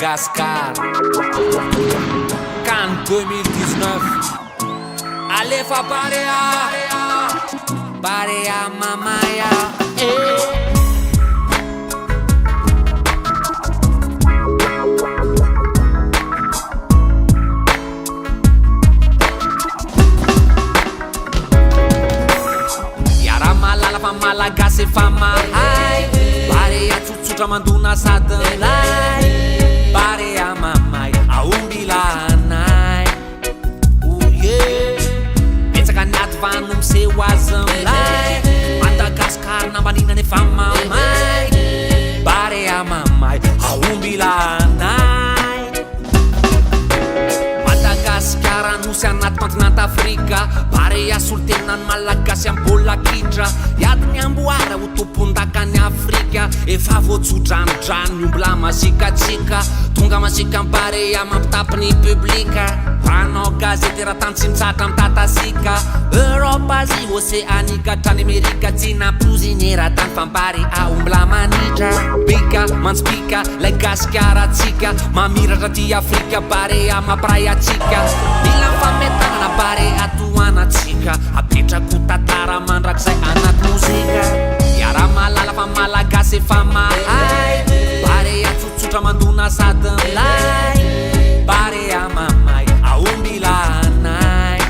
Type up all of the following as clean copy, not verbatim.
Madagascar. Cannes 2019. Alefa Barea mamaya. Yara malala fa malagasy efa mahay. Barea tsotsotra mandona sadin'lay. Barea mamay aomby lahanay. Betsaka niaty vanomseho azan'lay. Madagascar nambaninany efa mamay. Barea mamay aomby lahanay. Madagascar anosy anaty kontinant'Afrika. Barea solotenany malagasy ambola kitra. Iadiny amboara ho tompon-dakany Afrika. Efa voatsodranodrano ombola masikatsika. Tonga masika am Barea mampitapiny publika. Panao gazety raha-tany tsy mitsatra mitatasika. Europa, Asie, Oceanika, hatrany Amerika. Tsy nampozy era-tany fa Barea ombola manitra. Bika, mantsipika, lay gasikaratsika. Mamiratra ty Afrika, Barea mampiray atsika. Mila fametanana Barea toanatsika. Apetrako tantara mandrakizay anaty mozika. Yara malala fa malagasy efa mahay. Barea tsotsotra mandona sadin'lay. Barea mamay aomby lahanay.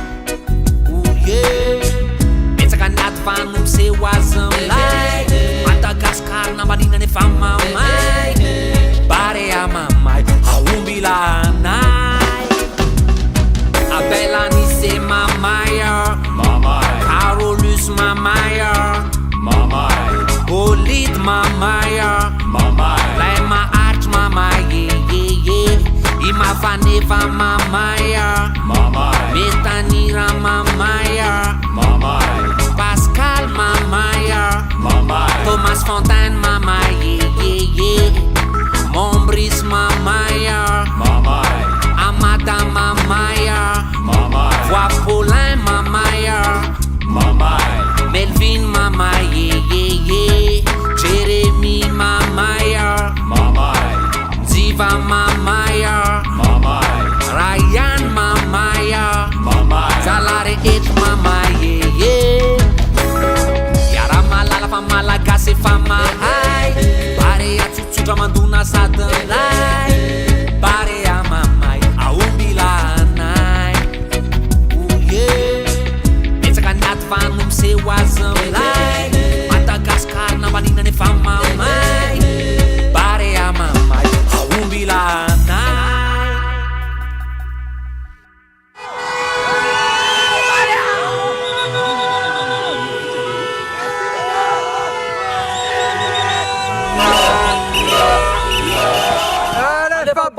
Betsaka niaty vanomseho azan'lay. Madagascar nambaninany efa mamay. Barea mamay aomby lahanay. Abelanisé mamaya. Carolus mamaya. Bolide mamaya. Lay maharitra mamay. Imavaneva mamaya. Metanira mamaya. Pascal mamaya. Thomas Fontaine mamaya. Mombris mamaya. Amada mamaya. Voix Paulin mamaya. Melvin mamaya. Jeremy mamaya. Ziva mamaya. Ryan mamaya. Zalare et mamaya. Yara malala fa malagasy efa mahay. Barea tsotsotra mandona sadin'lay. Barea mamay aomby lahanay. Betsaka niaty vanomseho azan'lay. Madagascar nambaninany efa mamay. Barea mamay aomby lahanay. Alefa